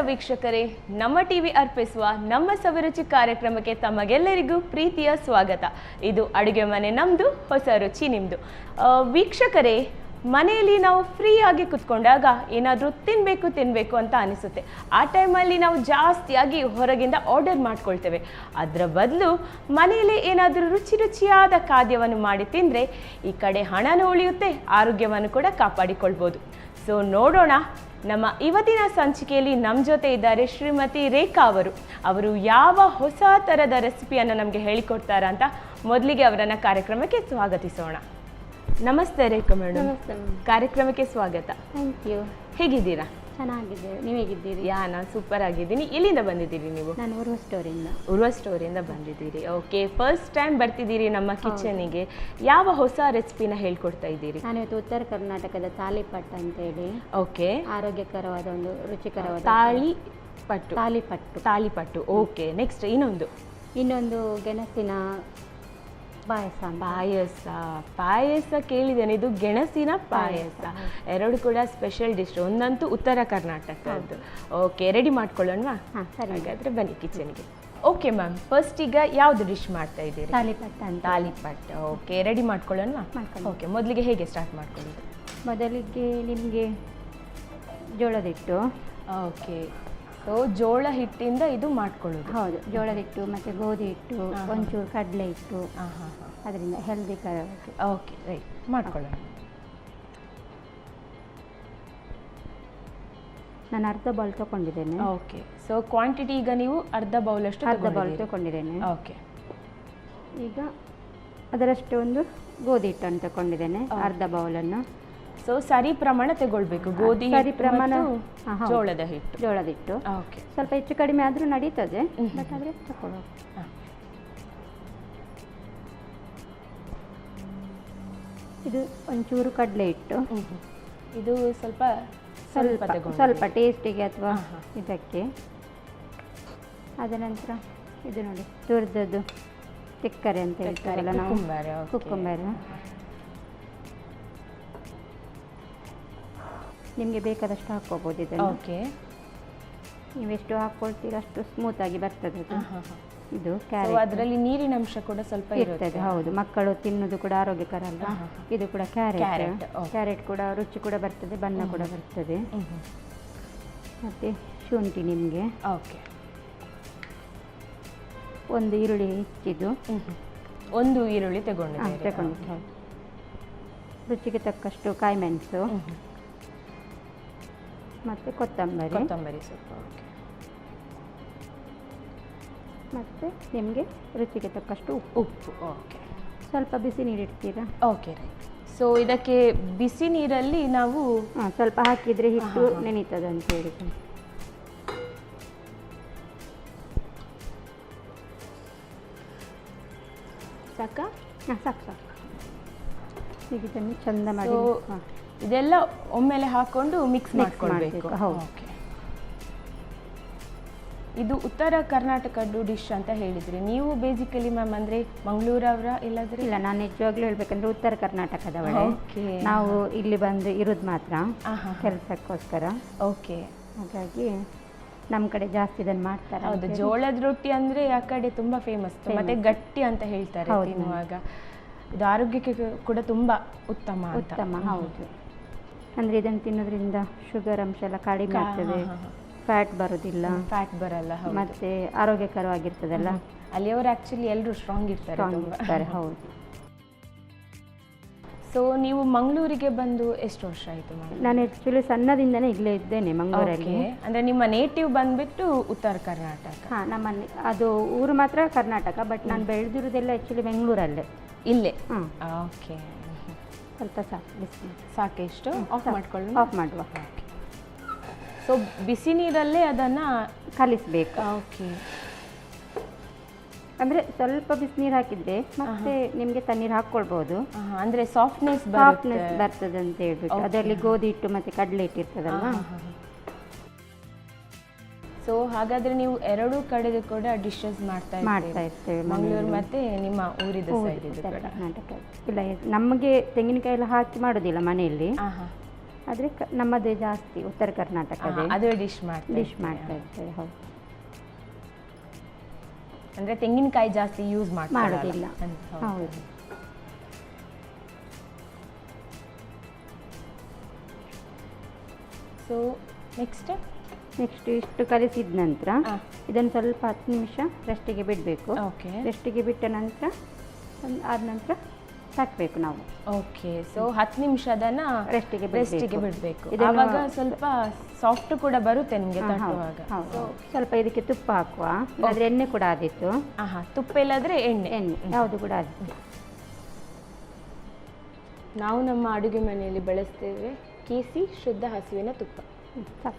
ವೀಕ್ಷಕರೇ, ನಮ್ಮ ಟಿವಿ ಅರ್ಪಿಸುವ ನಮ್ಮ ಸವಿರುಚಿ ಕಾರ್ಯಕ್ರಮಕ್ಕೆ ತಮಗೆಲ್ಲರಿಗೂ ಪ್ರೀತಿಯ ಸ್ವಾಗತ. ಇದು ಅಡುಗೆ ಮನೆ ನಮ್ಮದು, ಹೊಸ ರುಚಿ ನಿಮ್ಮದು. ವೀಕ್ಷಕರೇ, ಮನೆಯಲ್ಲಿ ನಾವು ಫ್ರೀ ಆಗಿ ಕುತ್ಕೊಂಡಾಗ ಏನಾದರೂ ತಿನ್ನಬೇಕು ಅಂತ ಅನಿಸುತ್ತೆ. ಆ ಟೈಮಲ್ಲಿ ನಾವು ಜಾಸ್ತಿಯಾಗಿ ಹೊರಗಿಂದ ಆರ್ಡರ್ ಮಾಡ್ಕೊಳ್ತೇವೆ. ಅದರ ಬದಲು ಮನೆಯಲ್ಲಿ ಏನಾದರೂ ರುಚಿಯಾದ ಖಾದ್ಯವನ್ನು ಮಾಡಿ ತಿಂದರೆ ಈ ಕಡೆ ಹಣನೂ ಉಳಿಯುತ್ತೆ, ಆರೋಗ್ಯವನ್ನು ಕೂಡ ಕಾಪಾಡಿಕೊಳ್ಬೋದು. ಸೊ ನೋಡೋಣ, ನಮ್ಮ ಇವತ್ತಿನ ಸಂಚಿಕೆಯಲ್ಲಿ ನಮ್ಮ ಜೊತೆ ಇದ್ದಾರೆ ಶ್ರೀಮತಿ ರೇಖಾ ಅವರು ಯಾವ ಹೊಸ ಥರದ ರೆಸಿಪಿಯನ್ನು ನಮಗೆ ಹೇಳಿಕೊಡ್ತಾರ ಅಂತ ಮೊದಲಿಗೆ ಅವರನ್ನು ಕಾರ್ಯಕ್ರಮಕ್ಕೆ ಸ್ವಾಗತಿಸೋಣ. ನಮಸ್ತೆ ರೇಖಾ ಮೇಡಮ್. ಕಾರ್ಯಕ್ರಮಕ್ಕೆ ಸ್ವಾಗತ. Thank you. ಹೇಗಿದ್ದೀರಾ? ಚೆನ್ನಾಗಿದ್ದೇವೆ, ನೀವು ಹೇಗಿದ್ದೀರಿ? ನಾನು ಸೂಪರ್ ಆಗಿದ್ದೀನಿ. ಎಲ್ಲಿಂದ ಬಂದಿದ್ದೀರಿ ನೀವು? ನಾನು ಉರ್ವ ಸ್ಟೋರಿಂದ ಬಂದಿದ್ದೀರಿ. ಓಕೆ, ಫಸ್ಟ್ ಟೈಮ್ ಬರ್ತಿದ್ದೀರಿ ನಮ್ಮ ಕಿಚನಿಗೆ. ಯಾವ ಹೊಸ ರೆಸಿಪಿನ ಹೇಳ್ಕೊಡ್ತಾ ಇದ್ದೀರಿ? ನಾನು ಇವತ್ತು ಉತ್ತರ ಕರ್ನಾಟಕದ ತಾಲಿಪಟ್ಟು ಅಂತೇಳಿ, ಓಕೆ, ಆರೋಗ್ಯಕರವಾದ ಒಂದು ರುಚಿಕರವಾದ ತಾಲಿಪಟ್ಟು. ಓಕೆ, ನೆಕ್ಸ್ಟ್ ಇನ್ನೊಂದು ಗೆಣಸಿನ ಪಾಯಸ ಕೇಳಿದ್ದೇನೆ. ಇದು ಗೆಣಸಿನ ಪಾಯಸ, ಎರಡು ಕೂಡ ಸ್ಪೆಷಲ್ ಡಿಶ್. ಒಂದಂತೂ ಉತ್ತರ ಕರ್ನಾಟಕದ್ದು. ಓಕೆ, ರೆಡಿ ಮಾಡ್ಕೊಳ್ಳೋಣವಾ? ಸರಿ, ಹಾಗಾದ್ರೆ ಬನ್ನಿ ಕಿಚನ್ಗೆ. ಓಕೆ ಮ್ಯಾಮ್, ಫಸ್ಟ್ ಈಗ ಯಾವ್ದು ಡಿಶ್ ಮಾಡ್ತಾ ಇದ್ದೀರಿ? ತಾಲಿಪಟ್ಟು. ಓಕೆ, ರೆಡಿ ಮಾಡ್ಕೊಳ್ಳೋಣವಾ? ಓಕೆ, ಮೊದಲಿಗೆ ಹೇಗೆ ಸ್ಟಾರ್ಟ್ ಮಾಡ್ಕೊಳ್ಳೋದು? ಮೊದಲಿಗೆ ನಿಮಗೆ ಜೋಳದ ಹಿಟ್ಟು. ಓಕೆ, ಸೊ ಜೋಳ ಹಿಟ್ಟಿಂದ ಇದು ಮಾಡ್ಕೊಳ್ಳೋದು? ಹೌದು, ಜೋಳದ ಹಿಟ್ಟು ಮತ್ತು ಗೋಧಿ ಹಿಟ್ಟು, ಒಂಚೂರು ಕಡಲೆ ಹಿಟ್ಟು, ಅದರಿಂದ ಹೆಲ್ದಿ ಕರವಾಗಿ. ಓಕೆ, ರೈಟ್, ಮಾಡ್ಕೊಳ್ಳೋಣ. ನಾನು ಅರ್ಧ ಬೌಲ್ ತೊಗೊಂಡಿದ್ದೇನೆ. ಓಕೆ, ಸೊ ಕ್ವಾಂಟಿಟಿ ಈಗ ನೀವು ಅರ್ಧ ಬೌಲ್ ತೊಗೊಂಡಿದ್ದೇನೆ. ಓಕೆ, ಈಗ ಅದರಷ್ಟೇ ಒಂದು ಗೋಧಿ ಹಿಟ್ಟನ್ನು ತಗೊಂಡಿದ್ದೇನೆ, ಅರ್ಧ ಬೌಲನ್ನು. ಸೊ ಸರಿ ಪ್ರಮಾಣ ತಗೊಳ್ಬೇಕು, ಗೋಧಿ ಸರಿ ಪ್ರಮಾಣ, ಜೋಳದ ಹಿಟ್ಟು. ಓಕೆ, ಸ್ವಲ್ಪ ಹೆಚ್ಚು ಕಡಿಮೆ ಆದರೂ ನಡೀತದೆ, ಬಟ್ ಆದರೆ ತಗೊಳ್ಳೋ. ಇದು ಒಂಚೂರು ಕಡಲೆ ಹಿಟ್ಟು. ಇದು ಸ್ವಲ್ಪ ಟೇಸ್ಟಿಗೆ ಅಥವಾ ಇದಕ್ಕೆ. ಅದ ನಂತರ ಇದು ನೋಡಿ, ತುರಿದದ್ದು ತಿಕ್ಕರೆ ಅಂತ ಹೇಳ್ತಾರಲ್ಲ ನಾವು, ಕುಕ್ಕುಂಬರ್. ನಿಮಗೆ ಬೇಕಾದಷ್ಟು ಹಾಕ್ಕೋಬೋದು ಇದನ್ನು. ಓಕೆ, ನೀವೆಷ್ಟು ಹಾಕ್ಕೊಳ್ತೀರ ಅಷ್ಟು ಸ್ಮೂತಾಗಿ ಬರ್ತದೆ ಅದು. ಇದು ಕ್ಯಾರೆಟ್, ಅದರಲ್ಲಿ ನೀರಿನ ಅಂಶ ಕೂಡ ಸ್ವಲ್ಪ ಇರ್ತದೆ. ಹೌದು, ಮಕ್ಕಳು ತಿನ್ನೋದು ಕೂಡ ಆರೋಗ್ಯಕರ ಅಲ್ಲ. ಇದು ಕೂಡ ಕ್ಯಾರೆಟ್ ಕೂಡ ರುಚಿ ಕೂಡ ಬರ್ತದೆ, ಬಣ್ಣ ಕೂಡ ಬರ್ತದೆ. ಮತ್ತು ಶುಂಠಿ ನಿಮಗೆ. ಓಕೆ, ಒಂದು ಈರುಳ್ಳಿ ಹೆಚ್ಚಿದ್ದು, ಒಂದು ಈರುಳ್ಳಿ ತಗೊಂಡಿದ್ದು. ಹೌದು, ರುಚಿಗೆ ತಕ್ಕಷ್ಟು ಕಾಯಿ ಮೆಣಸು ಮತ್ತು ಕೊತ್ತಂಬರಿ ಸೊಪ್ಪು. ಓಕೆ, ಮತ್ತು ನಿಮಗೆ ರುಚಿಗೆ ತಕ್ಕಷ್ಟು ಉಪ್ಪು. ಓಕೆ, ಸ್ವಲ್ಪ ಬಿಸಿ ನೀರು ಇಡ್ತೀರಾ? Okay, right. ಸೊ ಇದಕ್ಕೆ ಬಿಸಿ ನೀರಲ್ಲಿ ನಾವು ಸ್ವಲ್ಪ ಹಾಕಿದರೆ ಹಿಟ್ಟು ನೆನೀತದೆ ಅಂತ ಹೇಳಿ. ಸಾಕಾ? ಸಾಕು. ಈಗ ಇದನ್ನು ಚಂದ ಮಾಡಿ ಇದೆಲ್ಲ ಒಮ್ಮೆಲೆ ಹಾಕೊಂಡು ಮಿಕ್ಸ್ ಮಾಡ್ಕೊಳ್ಬೇಕು. ಹೌದು. ಓಕೆ, ಇದು ಉತ್ತರ ಕರ್ನಾಟಕದ್ದು ಡಿಶ್ ಅಂತ ಹೇಳಿದ್ರಿ ನೀವು. ಬೇಸಿಕಲಿ ಮ್ಯಾಮ್ ಅಂದರೆ ಮಂಗಳೂರವರ ಇಲ್ಲದ್ರೆ? ಇಲ್ಲ, ನಾನು ನಿಜವಾಗ್ಲೂ ಹೇಳ್ಬೇಕಂದ್ರೆ ಉತ್ತರ ಕರ್ನಾಟಕದವಳೆ. ನಾವು ಇಲ್ಲಿ ಬಂದು ಇರೋದು ಮಾತ್ರ ಕೆಲಸಕ್ಕೋಸ್ಕರ. ಓಕೆ, ಹಾಗಾಗಿ ನಮ್ಮ ಕಡೆ ಜಾಸ್ತಿ ಇದನ್ನು ಮಾಡ್ತಾರೆ. ಹೌದು, ಜೋಳದ ರೊಟ್ಟಿ ಅಂದರೆ ಆ ಕಡೆ ತುಂಬ ಫೇಮಸ್, ಮತ್ತೆ ಗಟ್ಟಿ ಅಂತ ಹೇಳ್ತಾರೆ ತಿನ್ನುವಾಗ. ಇದು ಆರೋಗ್ಯಕ್ಕೆ ಕೂಡ ತುಂಬ ಉತ್ತಮ. ಹೌದು, ಅಂದರೆ ಇದನ್ನು ತಿನ್ನೋದ್ರಿಂದ ಶುಗರ್ ಅಂಶ ಎಲ್ಲ ಕಡಿಮೆ ಆಗ್ತದೆ, ಫ್ಯಾಟ್ ಬರೋದಿಲ್ಲ, ಮತ್ತೆ ಆರೋಗ್ಯಕರವಾಗಿರ್ತದಲ್ಲ. ಅಲ್ಲಿಯವರು ಆ್ಯಕ್ಚುಲಿ ಎಲ್ಲರೂ ಸ್ಟ್ರಾಂಗ್ ಇರ್ತಾರೆ. ಹೌದು. ಸೊ ನೀವು ಮಂಗಳೂರಿಗೆ ಬಂದು ಎಷ್ಟು ವರ್ಷ ಆಯಿತು? ನಾನು ಆ್ಯಕ್ಚುಲಿ ಸಣ್ಣದಿಂದನೇ ಇಲ್ಲೇ ಇದ್ದೇನೆ ಮಂಗಳೂರಲ್ಲಿ. ಅಂದರೆ ನಿಮ್ಮ ನೇಟಿವ್ ಬಂದುಬಿಟ್ಟು ಉತ್ತರ ಕರ್ನಾಟಕ? ಅದು ಊರು ಮಾತ್ರ ಕರ್ನಾಟಕ, ಬಟ್ ನಾನು ಬೆಳೆದಿರೋದೆಲ್ಲ ಆ್ಯಕ್ಚುಲಿ ಬೆಂಗಳೂರಲ್ಲೇ. ಇಲ್ಲೇ? ಓಕೆ, ಸ್ವಲ್ಪ ಸಾಕೆಷ್ಟು ಆಫ್ ಮಾಡುವ. ಸೊ ಬಿಸಿ ನೀರಲ್ಲೇ ಅದನ್ನು ಕಲಿಸಬೇಕು. ಓಕೆ, ಅಂದರೆ ಸ್ವಲ್ಪ ಬಿಸಿನೀರು ಹಾಕಿದ್ರೆ ಮತ್ತೆ ನಿಮಗೆ ತಣ್ಣೀರು ಹಾಕ್ಕೊಳ್ಬೋದು. ಅಂದರೆ ಸಾಫ್ಟ್ನೆಸ್ ಬರ್ತದೆ ಅಂತ ಹೇಳ್ಬಿಟ್ಟು. ಅದರಲ್ಲಿ ಗೋಧಿ ಹಿಟ್ಟು ಮತ್ತು ಕಡಲೆ ಹಿಟ್ಟು ಇರ್ತದಲ್ಲ. ಸೊ ಹಾಗಾದರೆ ನೀವು ಎರಡೂ ಕಡೆದು ಕೂಡ ಡಿಶಸ್ ಮಾಡ್ತಾ ಇರ್ತೇವೆ, ಮಂಗಳೂರು ಮತ್ತು ನಿಮ್ಮ ಊರಿದ ಸೈಡ್ ಕರ್ನಾಟಕ. ಇಲ್ಲ, ನಮಗೆ ತೆಂಗಿನಕಾಯಿ ಎಲ್ಲ ಹಾಕಿ ಮಾಡೋದಿಲ್ಲ ಮನೆಯಲ್ಲಿ. ಆದರೆ ನಮ್ಮದೇ ಜಾಸ್ತಿ ಉತ್ತರ ಕರ್ನಾಟಕದ ಅದೇ ಡಿಶ್ ಮಾಡ್ತಾ ಇರ್ತೇವೆ. ಹೌದು, ಅಂದರೆ ತೆಂಗಿನಕಾಯಿ ಜಾಸ್ತಿ ಯೂಸ್ ಮಾಡೋದಿಲ್ಲ. ಹೌದು. ಸೊ ನೆಕ್ಸ್ಟ್ ಇಷ್ಟು ಕಲಿಸಿದ ನಂತರ ಇದನ್ನು ಸ್ವಲ್ಪ 10 ನಿಮಿಷ ರೆಸ್ಟಿಗೆ ಬಿಡಬೇಕು. ಓಕೆ. ರೆಸ್ಟಿಗೆ ಬಿಟ್ಟ ನಂತರ ಆದ ನಂತರ ತಟ್ಟಬೇಕು ನಾವು. ಓಕೆ. ಸೊ 10 ನಿಮಿಷ ಅದನ್ನು ರೆಸ್ಟಿಗೆ ಬಿಡಬೇಕು. ಆವಾಗ ಸ್ವಲ್ಪ ಸಾಫ್ಟ್ ಕೂಡ ಬರುತ್ತೆ ನಿಮಗೆ ತಟ್ಟುವಾಗ. ಹೌದು. ಸ್ವಲ್ಪ ಇದಕ್ಕೆ ತುಪ್ಪ ಹಾಕುವ, ಇಲ್ಲಾಂದ್ರೆ ಎಣ್ಣೆ ಕೂಡ ಆದಿತ್ತು. ತುಪ್ಪ ಇಲ್ಲಾದ್ರೆ ಎಣ್ಣೆ ಯಾವುದು ಕೂಡ ಆದಿತ್ತು. ನಾವು ನಮ್ಮ ಅಡುಗೆ ಮನೆಯಲ್ಲಿ ಬಳಸ್ತೇವೆ ಕೇಸಿ ಶುದ್ಧ ಹಸುವಿನ ತುಪ್ಪ.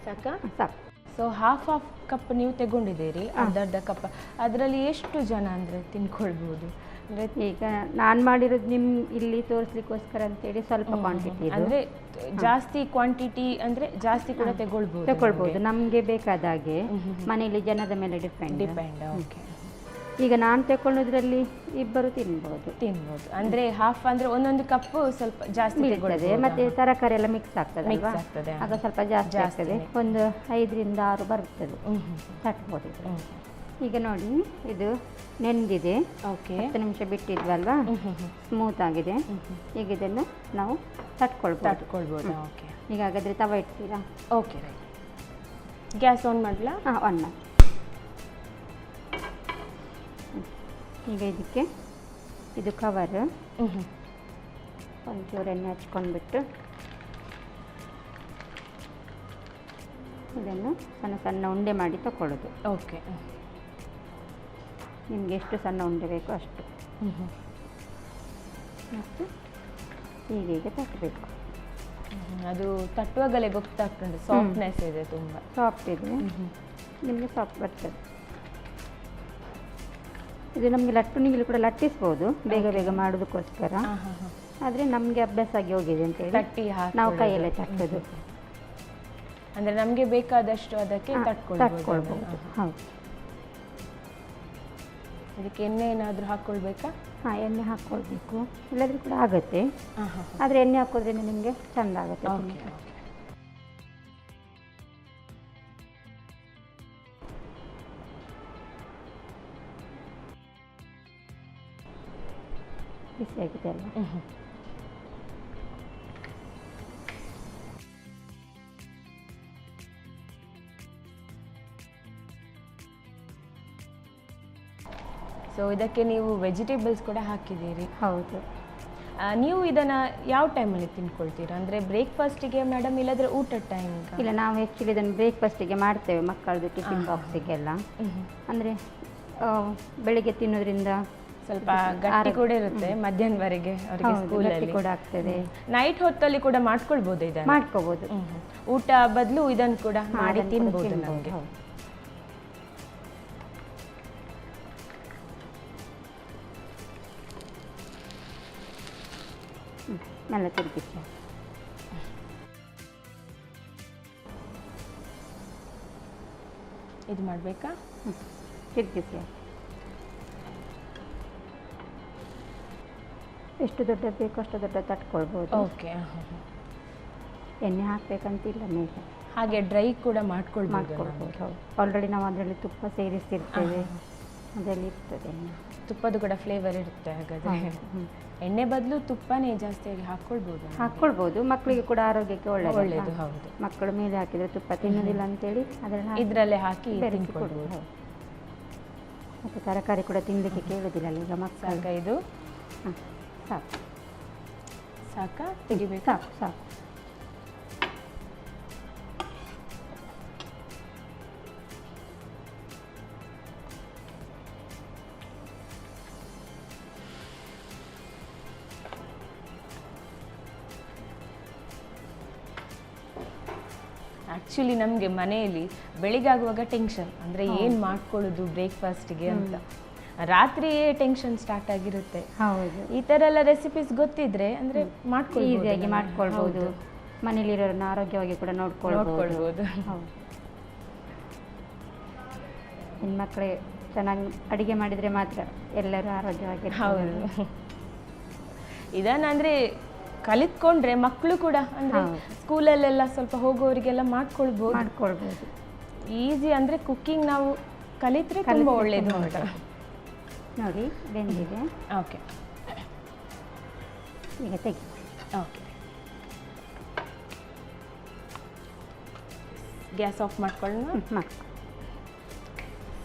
ಸಾಕಾ? ಸಾಕು. ಸೊ ಹಾಫ್ ಕಪ್ ನೀವು ತಗೊಂಡಿದ್ದೀರಿ, ಅರ್ಧ ಕಪ್. ಅದರಲ್ಲಿ ಎಷ್ಟು ಜನ ಅಂದರೆ ತಿನ್ಕೊಳ್ಬೋದು? ಅಂದರೆ ಈಗ ನಾನು ಮಾಡಿರೋದು ಇಲ್ಲಿ ತೋರಿಸ್ಲಿಕ್ಕೋಸ್ಕರ ಅಂತೇಳಿ ಸ್ವಲ್ಪ ಕ್ವಾಂಟಿಟಿ, ಅಂದರೆ ಜಾಸ್ತಿ ಕ್ವಾಂಟಿಟಿ ಅಂದರೆ ಜಾಸ್ತಿ ಕೂಡ ತಗೊಳ್ಬೋದು. ನಮಗೆ ಬೇಕಾದ ಹಾಗೆ ಮನೆಯಲ್ಲಿ ಜನದ ಮೇಲೆ ಡಿಪೆಂಡ್. ಓಕೆ. ಈಗ ನಾನು ತಗೊಳ್ಳೋದ್ರಲ್ಲಿ ಇಬ್ಬರು ತಿನ್ಬೋದು. ಅಂದರೆ ಹಾಫ್ ಅಂದರೆ ಒಂದೊಂದು ಕಪ್ ಸ್ವಲ್ಪ ಜಾಸ್ತಿ ಬೀಳ್ತದೆ. ಮತ್ತೆ ತರಕಾರಿ ಎಲ್ಲ ಮಿಕ್ಸ್ ಆಗ್ತದೆ, ಆಗ ಸ್ವಲ್ಪ ಜಾಸ್ತಿ ಆಗ್ತದೆ. ಒಂದು 5 ರಿಂದ 6 ಬರ್ತದೆ, ತಟ್ಬೋದು. ಈಗ ನೋಡಿ, ಇದು ನೆಂದಿದೆ. ಓಕೆ. 10 ನಿಮಿಷ ಬಿಟ್ಟಿದ್ವಲ್ವಾ, ಸ್ಮೂತ್ ಆಗಿದೆ. ಈಗ ಇದನ್ನು ನಾವು ತಟ್ಕೊಳ್ಬೋದು. ಓಕೆ. ಈಗ ಹಾಗಾದರೆ ತವ ಇಡ್ತೀರಾ? Okay, right. ಗ್ಯಾಸ್ ಆನ್ ಮಾಡಲಾ? ಆನ್ ಮಾಡಿ. ಈಗ ಇದಕ್ಕೆ ಇದು ಕವರ್ ಒಂಚೂರು ಎಣ್ಣೆ ಹಚ್ಕೊಂಡ್ಬಿಟ್ಟು ಇದನ್ನು ಸಣ್ಣ ಸಣ್ಣ ಉಂಡೆ ಮಾಡಿ ತಗೊಳ್ಳೋದು. ಓಕೆ. ನಿಮಗೆ ಎಷ್ಟು ಸಣ್ಣ ಉಂಡೆ ಬೇಕೋ ಅಷ್ಟು. ಮತ್ತು ಹೀಗೆ ತಟ್ಟಬೇಕು. ಅದು ತಟ್ಟುವಾಗಲೇ ಗೊತ್ತಾಗ್ತದೆ, ಸಾಫ್ಟ್ನೆಸ್ ಇದೆ, ತುಂಬ ಸಾಫ್ಟ್ ಇದೆ. ನಿಮಗೆ ಸಾಫ್ಟ್ ಬರ್ತದೆ. ಇದು ನಮಗೆ ಲಟ್ಟಣಿಗಳು ಕೂಡ ಲಟ್ಟಿಸ್ಬೋದು ಬೇಗ ಮಾಡೋದಕ್ಕೋಸ್ಕರ. ಆದರೆ ನಮಗೆ ಅಭ್ಯಾಸ ಆಗಿ ಹೋಗಿದೆ ಅಂತೇಳಿ ನಾವು ಕೈಯಲ್ಲೇ ತಟ್ಟೋದು. ಅಂದರೆ ನಮಗೆ ಬೇಕಾದಷ್ಟು ಅದಕ್ಕೆ ತಟ್ಕೊಳ್ಬೋದು. ಹೌದು. ಅದಕ್ಕೆ ಎಣ್ಣೆ ಏನಾದರೂ ಹಾಕ್ಕೊಳ್ಬೇಕಾ? ಎಣ್ಣೆ ಹಾಕ್ಕೊಳ್ಬೇಕು, ಇಲ್ಲದ್ರೆ ಕೂಡ ಆಗುತ್ತೆ. ಆದರೆ ಎಣ್ಣೆ ಹಾಕೋದ್ರಿಂದ ನಿಮಗೆ ಚೆಂದ ಆಗುತ್ತೆ. ಬಿಸಿಯಾಗಿದೆ ಅಲ್ಲ? ಸೊ ಇದಕ್ಕೆ ನೀವು ವೆಜಿಟೇಬಲ್ಸ್ ಕೂಡ ಹಾಕಿದ್ದೀರಿ. ಹೌದು. ನೀವು ಇದನ್ನು ಯಾವ ಟೈಮಲ್ಲಿ ತಿನ್ಕೊಳ್ತೀರಾ? ಅಂದರೆ ಬ್ರೇಕ್ಫಾಸ್ಟಿಗೆ ಮೇಡಮ್, ಇಲ್ಲಾಂದರೆ ಊಟದ ಟೈಮ್? ಇಲ್ಲ, ನಾವು ಆ್ಯಕ್ಚುಲಿ ಇದನ್ನು ಬ್ರೇಕ್ಫಾಸ್ಟಿಗೆ ಮಾಡ್ತೇವೆ, ಮಕ್ಕಳದು ಟಿಫಿನ್ ಬಾಕ್ಸಿಗೆಲ್ಲ. ಅಂದರೆ ಬೆಳಿಗ್ಗೆ ತಿನ್ನೋದ್ರಿಂದ ಸ್ವಲ್ಪ ಗಟ್ಟಿ ಕೂಡ ಇರುತ್ತೆ, ಮಧ್ಯಾಹ್ನವರೆಗೆ ಅವರಿಗೆ ಸ್ಕೂಲಲ್ಲಿ ಕೂಡ ಆಗ್ತದೆ. ನೈಟ್ ಹೊತ್ತಲ್ಲಿ ಕೂಡ ಮಾಡ್ಕೊಳ್ಬೋದು, ಇದನ್ನು ಮಾಡ್ಕೋಬೋದು. ಊಟ ಬದಲು ಇದನ್ನು ಕೂಡ ಮಾಡಿ ತಿನ್ಬೋದು ನಮಗೆ. ಮೆಲ್ಲ ತಿರುಗಿಸಿ. ಇದು ಮಾಡಬೇಕಾ? ತಿರುಗಿಸಿ. ಎಷ್ಟು ದೊಡ್ಡ ಬೇಕೋ ಅಷ್ಟು ದೊಡ್ಡ ತಟ್ಕೊಳ್ಬೋದು. ಓಕೆ. ಎಣ್ಣೆ ಹಾಕಬೇಕಂತಿಲ್ಲ ಮೇಲೆ, ಹಾಗೆ ಡ್ರೈ ಕೂಡ ಮಾಡ್ಕೊಳ್ಬೋದು. ಹೌದು. ಆಲ್ರೆಡಿ ನಾವು ಅದರಲ್ಲಿ ತುಪ್ಪ ಸೇರಿಸ್ತಿರ್ತೇವೆ, ಅದರಲ್ಲಿ ಇರ್ತದೆ ಎಣ್ಣೆ. ತುಪ್ಪದ ಕೂಡ ಫ್ಲೇವರ್ ಇರುತ್ತೆ. ಹಾಗಾದರೆ ಎಣ್ಣೆ ಬದಲು ತುಪ್ಪನೇ ಜಾಸ್ತಿಯಾಗಿ ಹಾಕ್ಕೊಳ್ಬೋದು. ಮಕ್ಕಳಿಗೆ ಕೂಡ ಆರೋಗ್ಯಕ್ಕೆ ಒಳ್ಳೆಯದು. ಹೌದು. ಮಕ್ಕಳು ಮೇಲೆ ಹಾಕಿದರೆ ತುಪ್ಪ ತಿನ್ನೋದಿಲ್ಲ ಅಂತೇಳಿ ಇದರಲ್ಲೇ ಹಾಕಿ ಬೆರೆಸಿಕೊಳ್ಬೋದು. ಮತ್ತು ತರಕಾರಿ ಕೂಡ ತಿನ್ನಲಿಕ್ಕೆ ಕೇಳೋದಿಲ್ಲ ಈಗ ಮಕ್ಕಳು. ಇದು ಸಾಕಾ? ತೆಗಿಬೇಕು. ಸಾಕು. ಆ್ಯಕ್ಚುಲಿ ನಮಗೆ ಮನೆಯಲ್ಲಿ ಬೆಳಿಗ್ಗಾಗುವಾಗ ಟೆನ್ಷನ್, ಅಂದರೆ ಏನು ಮಾಡ್ಕೊಳ್ಳೋದು ಬ್ರೇಕ್ಫಾಸ್ಟಿಗೆ ಅಂತ. ರಾತ್ರಿಯೇ ಟೆನ್ಷನ್ ಸ್ಟಾರ್ಟ್ ಆಗಿರುತ್ತೆ. ಹೌದು. ಈ ಥರ ಎಲ್ಲ ರೆಸಿಪೀಸ್ ಗೊತ್ತಿದ್ರೆ ಅಂದರೆ ಈಸಿಯಾಗಿ ಮಾಡ್ಕೊಳ್ಬೋದು. ಮನೇಲಿರೋರನ್ನ ಆರೋಗ್ಯವಾಗಿ ಕೂಡ ನೋಡ್ಕೊಳ್ಬೋದು. ಹೌದು. ಹೆಣ್ಮಕ್ಳೇ ಚೆನ್ನಾಗಿ ಅಡುಗೆ ಮಾಡಿದರೆ ಮಾತ್ರ ಎಲ್ಲರೂ ಆರೋಗ್ಯವಾಗಿ. ಹೌದು. ಇದನ್ನಂದರೆ ಕಲಿತ್ಕೊಂಡ್ರೆ ಮಕ್ಕಳು ಕೂಡ ಅಂದ್ರೆ ಸ್ಕೂಲಲ್ಲೆಲ್ಲ ಸ್ವಲ್ಪ ಹೋಗೋರಿಗೆಲ್ಲ ಮಾಡ್ಕೊಳ್ಬೋದು. ಈಸಿ ಅಂದ್ರೆ ಕುಕ್ಕಿಂಗ್ ನಾವು ಕಲಿತ್ರೆ ತುಂಬಾ ಒಳ್ಳೇದು ಅಂತ. ನೋಡಿ ಬೆಂದಿದೆ. ಓಕೆ, ಈಗ ತೆಗಿ. ಓಕೆ, ಗ್ಯಾಸ್ ಆಫ್ ಮಾಡ್ಕೊಳ್ಳೋಣ.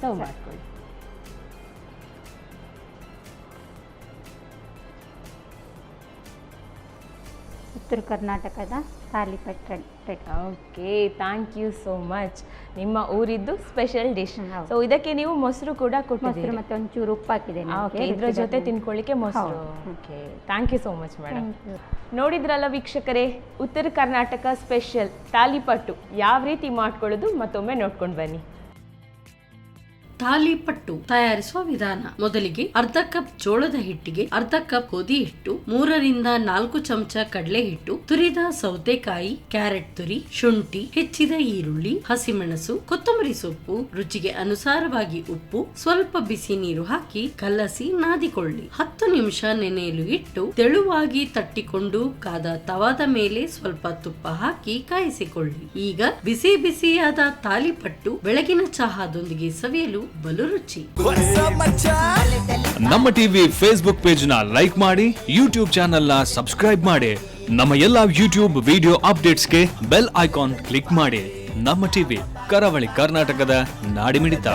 ಸರ್ವ್ ಮಾಡ್ಕೊಳ್ಳಿ. ಉತ್ತರ ಕರ್ನಾಟಕದ thalipattu ready. Okay, thank you so much. ನಿಮ್ಮ ಊರಿದ್ದು ಸ್ಪೆಷಲ್ ಡಿಶ್. ಸೊ ಇದಕ್ಕೆ ನೀವು ಮೊಸರು ಕೂಡ ಕೊಟ್ಟಿದ್ದೀರಿ, ಮತ್ತೆ ಒಂಚೂರು ಉಪ್ಪು ಹಾಕಿದ್ದೇನೆ. ಓಕೆ, ಇದ್ರ ಜೊತೆ ತಿನ್ಕೊಳ್ಳಿಕ್ಕೆ ಮೊಸರು. Okay, thank you so much madam. ನೋಡಿದ್ರಲ್ಲ ವೀಕ್ಷಕರೇ, ಉತ್ತರ ಕರ್ನಾಟಕ ಸ್ಪೆಷಲ್ ತಾಲಿಪಟ್ಟು ಯಾವ ರೀತಿ ಮಾಡ್ಕೊಳ್ಳೋದು ಮತ್ತೊಮ್ಮೆ ನೋಡ್ಕೊಂಡು ಬನ್ನಿ. ತಾಲಿಪಟ್ಟು ತಯಾರಿಸುವ ವಿಧಾನ. ಮೊದಲಿಗೆ ಅರ್ಧ ಕಪ್ ಜೋಳದ ಹಿಟ್ಟಿಗೆ ಅರ್ಧ ಕಪ್ ಗೋಧಿ ಹಿಟ್ಟು, 3 ರಿಂದ 4 ಚಮಚ ಕಡಲೆ ಹಿಟ್ಟು, ತುರಿದ ಸೌತೆಕಾಯಿ, ಕ್ಯಾರೆಟ್ ತುರಿ, ಶುಂಠಿ, ಹೆಚ್ಚಿದ ಈರುಳ್ಳಿ, ಹಸಿಮೆಣಸು, ಕೊತ್ತಂಬರಿ ಸೊಪ್ಪು, ರುಚಿಗೆ ಅನುಸಾರವಾಗಿ ಉಪ್ಪು, ಸ್ವಲ್ಪ ಬಿಸಿ ನೀರು ಹಾಕಿ ಕಲಸಿ ನಾದಿಕೊಳ್ಳಿ. 10 ನಿಮಿಷ ನೆನೆಯಲು ಇಟ್ಟು ತೆಳುವಾಗಿ ತಟ್ಟಿಕೊಂಡು ಕಾದ ತವಾದ ಮೇಲೆ ಸ್ವಲ್ಪ ತುಪ್ಪ ಹಾಕಿ ಕಾಯಿಸಿಕೊಳ್ಳಿ. ಈಗ ಬಿಸಿ ಬಿಸಿಯಾದ ತಾಲಿಪಟ್ಟು ಬೆಳಗಿನ ಚಹಾದೊಂದಿಗೆ ಸವಿಯಲು ಬಲು ರುಚಿ. ನಮ್ಮ ಟಿವಿ ಫೇಸ್ಬುಕ್ ಪೇಜ್ ನ ಲೈಕ್ ಮಾಡಿ, ಯೂಟ್ಯೂಬ್ ಚಾನೆಲ್ ನ ಸಬ್ಸ್ಕ್ರೈಬ್ ಮಾಡಿ, ನಮ್ಮ ಎಲ್ಲಾ ಯೂಟ್ಯೂಬ್ ವಿಡಿಯೋ ಅಪ್ಡೇಟ್ಸ್ಗೆ ಬೆಲ್ ಐಕಾನ್ ಕ್ಲಿಕ್ ಮಾಡಿ. ನಮ್ಮ ಟಿವಿ, ಕರಾವಳಿ ಕರ್ನಾಟಕದ ನಾಡಿಮಿಡಿತ.